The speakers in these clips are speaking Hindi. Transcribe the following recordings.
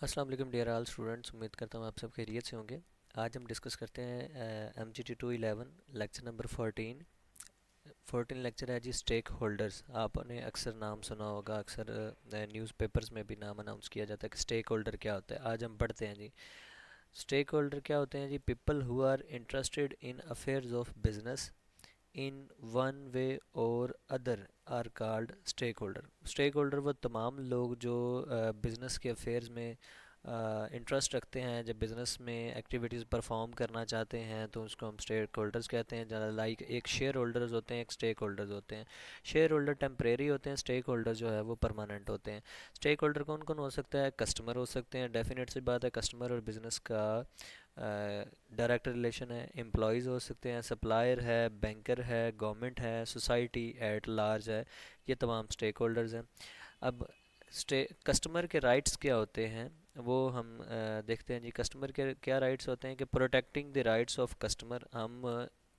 अस्सलाम वालेकुम डियर ऑल स्टूडेंट्स। उम्मीद करता हूँ आप सब खैरियत से होंगे। आज हम डिस्कस करते हैं MGT 211 लेक्चर नंबर 14 लेक्चर है जी स्टेक होल्डर्स। आपने अक्सर नाम सुना होगा, अक्सर न्यूज़पेपर्स में भी नाम अनाउंस किया जाता है कि स्टेक होल्डर क्या होता है। आज हम पढ़ते हैं जी स्टेक होल्डर क्या होते हैं जी। People who are interested in affairs of business in one way और other are called stakeholder. Stakeholder वो तमाम लोग जो बिज़नेस के अफेयर्स में इंटरेस्ट रखते हैं, जब बिज़नेस में एक्टिविटीज़ परफॉर्म करना चाहते हैं तो उसको हम स्टेक होल्डर्स कहते हैं। ज़्यादा लाइक एक शेयर होल्डर्स होते हैं, एक स्टेक होल्डर्स होते हैं। शेयर होल्डर टेम्परेरी होते हैं, स्टेक होल्डर जो है वो परमानेंट होते हैं। स्टेक होल्डर कौन कौन हो सकता है? कस्टमर हो सकते हैं, डेफिनेट सी बात है, कस्टमर और बिज़नेस का डायरेक्ट रिलेशन है। एम्प्लॉयज़ हो सकते हैं, सप्लायर है, बैंकर है, गवर्नमेंट है, सोसाइटी एट लार्ज है। ये तमाम स्टेक होल्डर्स हैं। अब कस्टमर के राइट्स क्या होते हैं वो हम देखते हैं जी। कस्टमर के क्या राइट्स होते हैं कि protecting the rights of customer. हम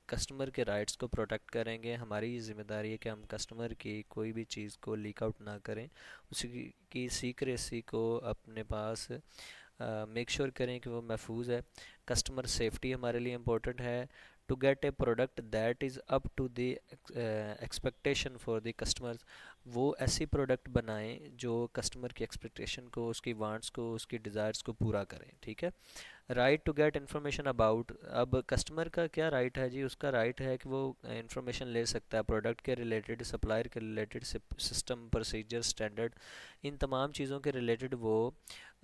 कस्टमर के राइट्स को प्रोटेक्ट करेंगे। हमारी ज़िम्मेदारी है कि हम कस्टमर की कोई भी चीज़ को लीक आउट ना करें, उसकी की सीक्रेसी को अपने पास मेक श्योर करें कि वो महफूज है। कस्टमर सेफ्टी हमारे लिए इम्पोर्टेंट है। To get a product that is up to the expectation for the customers. वो ऐसी प्रोडक्ट बनाएं जो कस्टमर की एक्सपेक्टेशन को, उसकी वांट्स को, उसकी डिज़ायर्स को पूरा करें। ठीक है। Right to get information about. अब कस्टमर का क्या राइट है जी? उसका राइट है कि वो इंफॉर्मेशन ले सकता है प्रोडक्ट के रिलेटेड, सप्लायर के रिलेटेड, सिस्टम प्रोसीजर स्टैंडर्ड, इन तमाम चीज़ों के रिलेटेड वो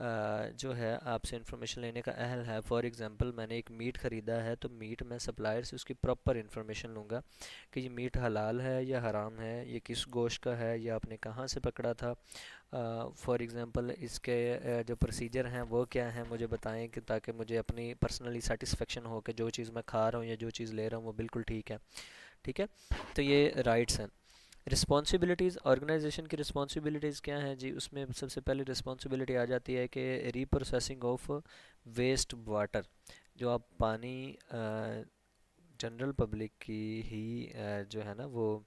जो है आपसे इंफॉर्मेशन लेने का अहल है। फॉर एग्जांपल, मैंने एक मीट ख़रीदा है तो मीट मैं सप्लायर से उसकी प्रॉपर इन्फॉर्मेशन लूँगा कि ये मीट हलाल है या हराम है, ये किस गोश्त का है, या आपने कहाँ से पकड़ा था। फॉर एग्ज़ाम्पल इसके जो प्रोसीजर हैं वो क्या हैं, मुझे बताएं कि ताकि मुझे अपनी पर्सनली सेटिस्फेक्शन हो कि जो चीज़ मैं खा रहा हूँ या जो चीज़ ले रहा हूँ वो बिल्कुल ठीक है। ठीक है। तो ये राइट्स हैं। रिस्पॉन्सिबिलिटीज़, ऑर्गेनाइजेशन की रिस्पॉन्सिबिलिटीज़ क्या हैं जी? उसमें सबसे पहले रिस्पॉन्सिबिलिटी आ जाती है कि रीप्रोसेसिंग ऑफ वेस्ट वाटर। जो आप पानी जनरल पब्लिक की ही जो है ना वो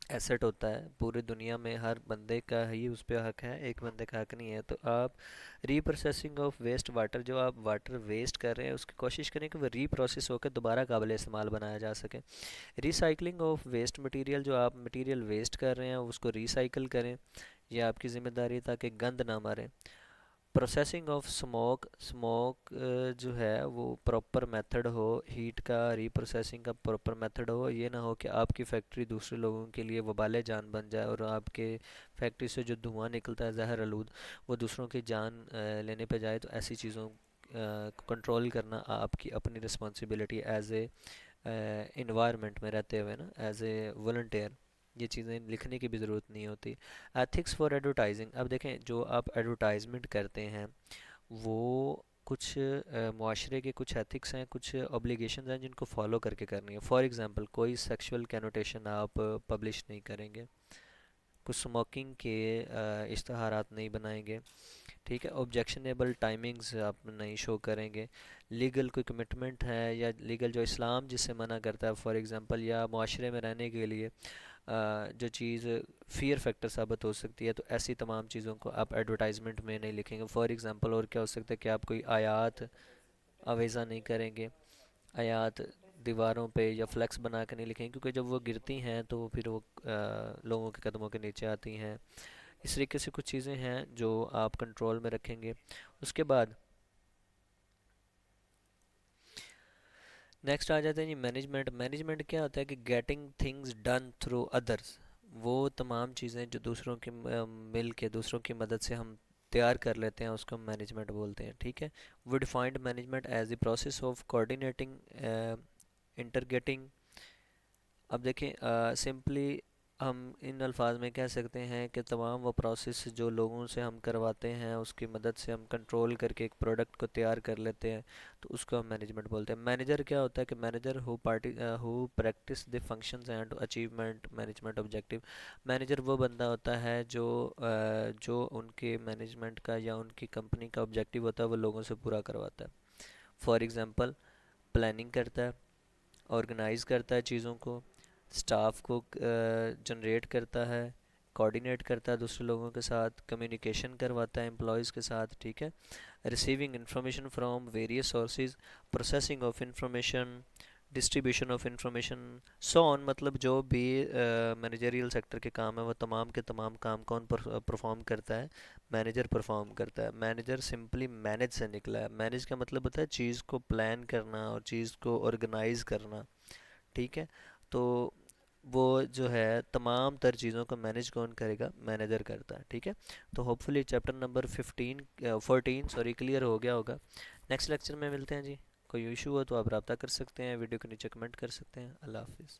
एसेट होता है। पूरी दुनिया में हर बंदे का ही उस पर हक है, एक बंदे का हक नहीं है। तो आप रीप्रोसेसिंग ऑफ वेस्ट वाटर, जो आप वाटर वेस्ट कर रहे हैं उसकी कोशिश करें कि वो रीप्रोसेस होकर दोबारा काबिल इस्तेमाल बनाया जा सके। रिसाइकलिंग ऑफ वेस्ट मटेरियल, जो आप मटेरियल वेस्ट कर रहे हैं उसको रिसाइकल करें, यह आपकी ज़िम्मेदारी है ताकि गंद ना मारे। प्रोसेसिंग ऑफ स्मोक, स्मोक जो है वो प्रॉपर मेथड हो, हीट का रीप्रोसेसिंग का प्रॉपर मेथड हो। ये ना हो कि आपकी फैक्ट्री दूसरे लोगों के लिए वबाले जान बन जाए और आपके फैक्ट्री से जो धुआं निकलता है जहर आलूद, वो दूसरों की जान लेने पे जाए। तो ऐसी चीज़ों को कंट्रोल करना आपकी अपनी रिस्पॉन्सिबिलिटी एज ए इन्वायरमेंट में रहते हुए ना, एज ए वॉल्टियर। ये चीज़ें लिखने की भी ज़रूरत नहीं होती। Ethics for advertising. अब देखें, जो आप एडवर्टाइजमेंट करते हैं वो कुछ मुआशरे के कुछ एथिक्स हैं, कुछ ऑब्लिगेशंस हैं जिनको फॉलो करके करनी है। फॉर एग्जांपल, कोई सेक्सुअल कैनोटेशन आप पब्लिश नहीं करेंगे, कुछ स्मोकिंग के इश्तहारात नहीं बनाएंगे। ठीक है। ऑब्जेक्शनेबल टाइमिंग्स आप नहीं शो करेंगे। लीगल कोई कमिटमेंट है या लीगल जो इस्लाम जिससे मना करता है, फॉर एग्जांपल, या माशरे में रहने के लिए जो चीज़ फियर फैक्टर साबित हो सकती है, तो ऐसी तमाम चीज़ों को आप एडवर्टाइजमेंट में नहीं लिखेंगे। फॉर एग्जांपल, और क्या हो सकता है कि आप कोई आयात अवेज़ा नहीं करेंगे, आयात दीवारों पे या फ्लेक्स बना के नहीं लिखेंगे, क्योंकि जब वो गिरती हैं तो फिर वो लोगों के कदमों के नीचे आती हैं। इस तरीके से कुछ चीज़ें हैं जो आप कंट्रोल में रखेंगे। उसके बाद नेक्स्ट आ जाते हैं जी मैनेजमेंट। मैनेजमेंट क्या होता है कि getting things done through others. वो तमाम चीज़ें जो दूसरों की मिल के दूसरों की मदद से हम तैयार कर लेते हैं उसको हम मैनेजमेंट बोलते हैं। ठीक है। We defined management as the process of coordinating integrating. अब देखें, सिंपली हम इन अल्फाज में कह सकते हैं कि तमाम वो प्रोसेस जो लोगों से हम करवाते हैं उसकी मदद से हम कंट्रोल करके एक प्रोडक्ट को तैयार कर लेते हैं, तो उसको हम मैनेजमेंट बोलते हैं। मैनेजर क्या होता है कि manager who practice the functions and achievement management objective. Manager वो बंदा होता है जो उनके मैनेजमेंट का या उनकी कंपनी का ऑब्जेक्टिव होता है वो लोगों से पूरा करवाता है। फॉर एग्ज़ाम्पल, प्लानिंग करता है, ऑर्गेनाइज़ करता है चीज़ों को, स्टाफ को जनरेट करता है, कोऑर्डिनेट करता है दूसरे लोगों के साथ, कम्युनिकेशन करवाता है एम्प्लॉयज़ के साथ, ठीक है। Receiving information from various sources, processing of information, distribution of information, so on. मतलब जो भी मैनेजरियल सेक्टर के काम है वो तमाम के तमाम काम कौन परफॉर्म करता है? मैनेजर परफॉर्म करता है। मैनेजर सिंपली मैनेज से निकला है। मैनेज का मतलब होता है चीज़ को प्लान करना और चीज़ को ऑर्गेनाइज करना, ठीक है। तो वो जो है तमाम तर चीज़ों को मैनेज कौन करेगा? मैनेजर करता है, ठीक है। तो hopefully chapter number 14 sorry clear हो गया होगा। नेक्स्ट लेक्चर में मिलते हैं जी। कोई इशू हो तो आप रब्ता कर सकते हैं, वीडियो के नीचे कमेंट कर सकते हैं। अल्लाह हाफिज़।